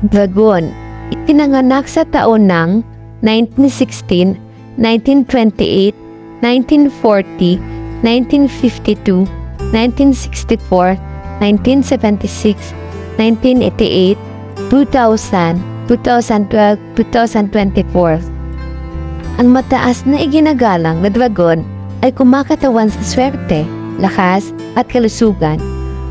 Dragon, ipinanganak sa taon ng 1916, 1928, 1940, 1952, 1964, 1976, 1988, 2000, 2012, 2024. Ang mataas na iginagalang na dragon ay kumakatawan sa swerte, lakas at kalusugan.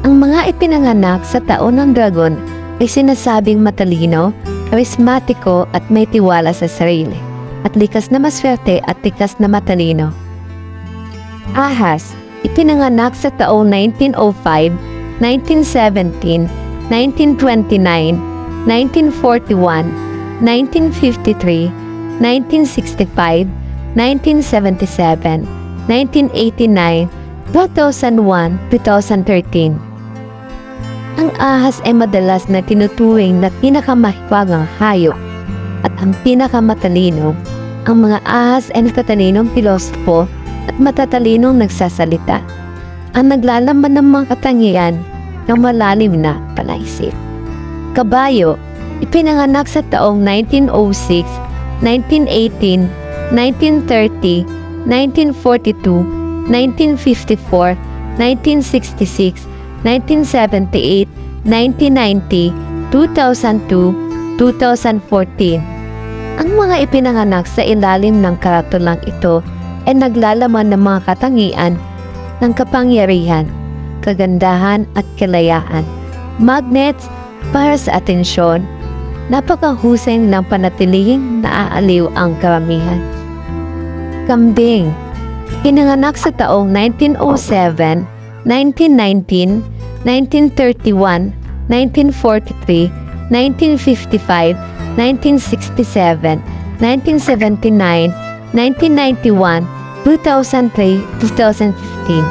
Ang mga ipinanganak sa taon ng dragon ay sinasabing matalino, karismatiko at may tiwala sa sarili, at likas na maswerte at likas na matalino. Ahas, ipinanganak sa taong 1905, 1917, 1929, 1941, 1953, 1965, 1977, 1989, 2001, 2013. Ang ahas ay madalas na tinuturing na pinakamahiwagang hayop at ang pinakamatalino. Ang mga ahas ay natatalinong pilosopo at matatalinong nagsasalita. Ang naglalaman ng mga katangian ng malalim na palaisip. Kabayo, ipinanganak sa taong 1906, 1918, 1930, 1942, 1954, 1966, 1978, 1990, 2002, 2014. Ang mga ipinanganak sa ilalim ng karatulang ito ay naglalaman ng mga katangian ng kapangyarihan, kagandahan at kalayaan. Magnets para sa atensyon, napakahusay ng panatilihing naaaliw ang karamihan. Kambing, pinanganak sa taong 1907, 1919, 1931, 1943, 1955, 1967, 1979, 1991, 2003, 2015.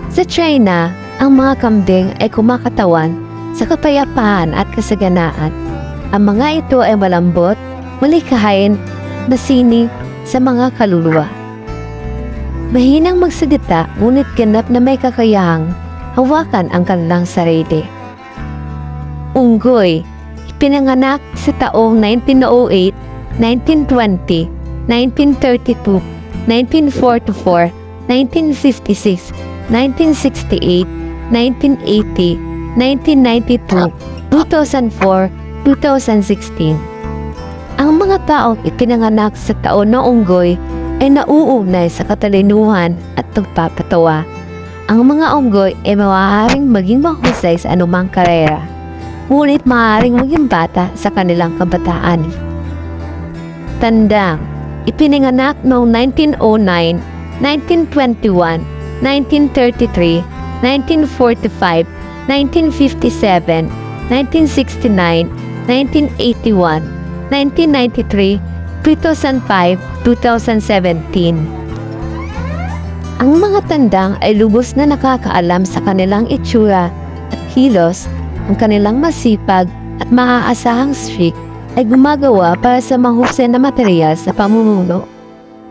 Sa China, ang mga kambing ay kumakatawan sa kapayapaan at kasaganaan. Ang mga ito ay malambot, malikahain, masining sa mga kaluluwa. Mahinang magsalita, ngunit ganap na may kakayahang hawakan ang kanilang sarili. Unggoy, ipinanganak sa taong 1908, 1920, 1932, 1944, 1956, 1968, 1980, 1992, 2004, 2016. Ang mga taong ipinanganak sa taon ng unggoy ay nauugnay sa katalinuhan at pagpapatawa. Ang mga unggoy ay maaaring maging mahusay sa anumang karera, ngunit maaaring maging bata sa kanilang kabataan. Tandang, ipinanganak noong 1909, 1921, 1933, 1945, 1957, 1969, 1981, 1993, 2005, 2017. Ang mga tandang ay lubos na nakakaalam sa kanilang itsura at kilos. Ang kanilang masipag at maaasahang streak ay gumagawa para sa mahusay na material sa pamumuno.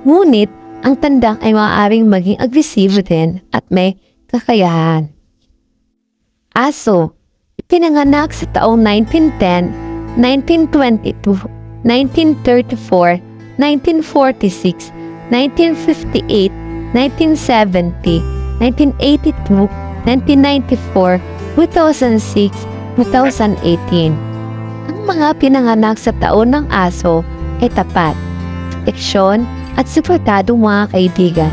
Ngunit, ang tandang ay maaaring maging agresibo din at may kakayahan. Aso, ipinanganak sa taong 1910, 1922, 1934, 1946, 1958, 1970, 1982, 1994, 2006, 2018. Ang mga pinanganak sa taon ng aso ay tapat, proteksyon at suportadong mga kaibigan.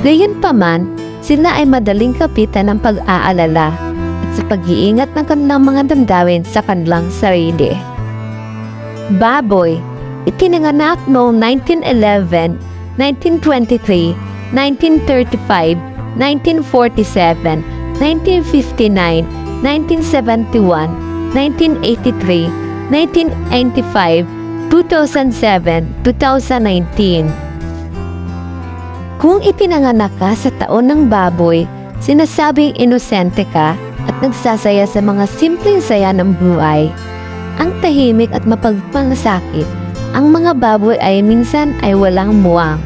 Gayunpaman, sila ay madaling kapitan ng pag-aalala at sa pag-iingat ng kanilang mga damdamin sa kanilang sarili. Baboy, ipinanganak noong 1911, 1923, 1935, 1947, 1959, 1971, 1983, 1995, 2007, 2019. Kung ipinanganak ka sa taon ng baboy, sinasabing inosente ka at nagsasaya sa mga simpleng saya ng buhay. Ang tahimik at mapagpangasakit, ang mga baboy ay minsan ay walang muwang.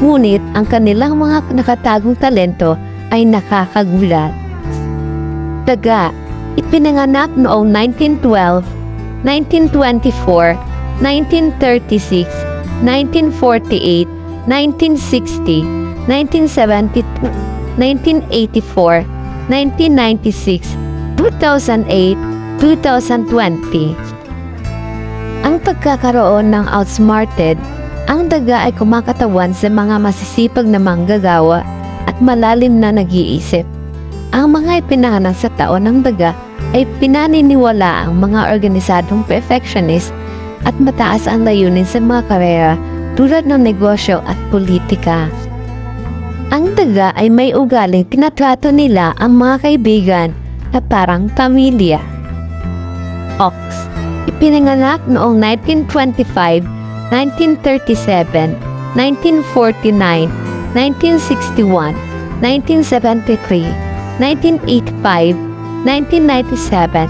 Ngunit ang kanilang mga nakatagong talento ay nakakagulat. Daga, ipinanganak noong 1912, 1924, 1936, 1948, 1960, 1972, 1984, 1996, 2008, 2020. Ang pagkakaroon ng outsmarted, ang daga ay kumakatawan sa mga masisipag na manggagawa at malalim na nag-iisip. Ang mga ipinahanang sa taon ng daga ay pinaniniwala ang mga organisadong perfectionist at mataas ang layunin sa mga karera tulad ng negosyo at politika. Ang daga ay may ugaling tinatrato nila ang mga kaibigan na parang pamilya. Ox, ipinanganak noong 1925, 1937, 1949, 1961, 1973, 1985, 1997,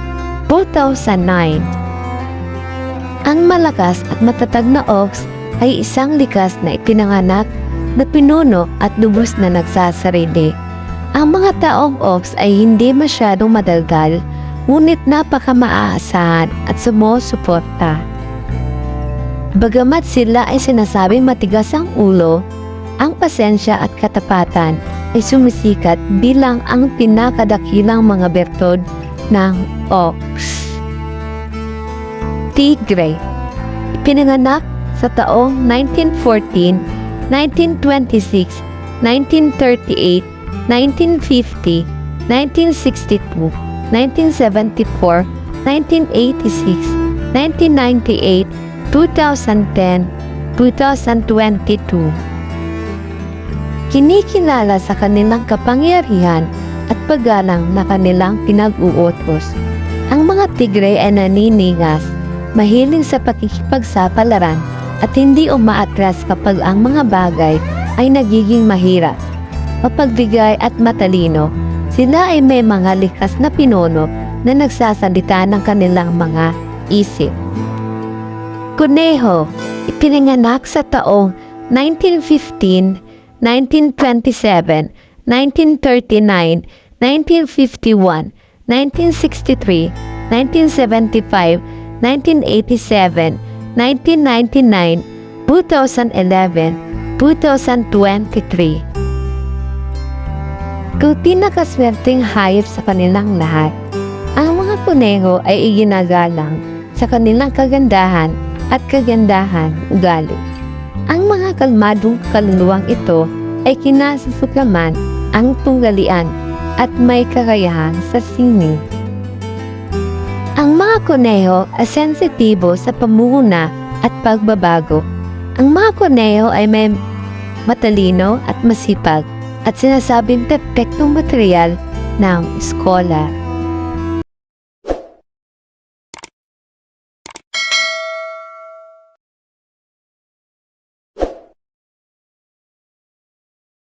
2009. Ang malakas at matatag na ox ay isang likas na ipinanganak na pinuno at lubos na nagsasarili. Ang mga taong ox ay hindi masyadong madaldal, ngunit napaka-maaasahan at sumusuporta. Bagamat sila ay sinasabing matigas ang ulo, ang pasensya at katapatan ay sumisikat bilang ang pinakadakilang mga bertod ng ox. Tigre, ipinanganak sa taong 1914, 1926, 1938, 1950, 1962, 1974, 1986, 1998, 2010, 2022. Kinikilala sa kanilang kapangyarihan at paggalang na kanilang pinag-uutos. Ang mga tigre ay naniningas, mahiling sa pakikipagsapalaran at hindi umaatras kapag ang mga bagay ay nagiging mahirap. Mapagbigay at matalino, sila ay may mga likas na pinuno na nagsasalita ng kanilang mga isip. Kuneho, ipinanganak sa taong 1915, 1927, 1939, 1951, 1963, 1975, 1987, 1999, 2011, 2023. Kung pinakaswerteng hayop sa kanilang lahat, ang mga kuneho ay iginagalang sa kanilang kagandahan at kagandahan ugali. Ang mga kalmadong kaluluwang ito ay kinasusuklaman ang tunggalian at may kakayahan sa sining. Ang mga kuneho ay sensitibo sa pamumuna at pagbabago. Ang mga kuneho ay may matalino at masipag at sinasabing perpektong material ng eskola.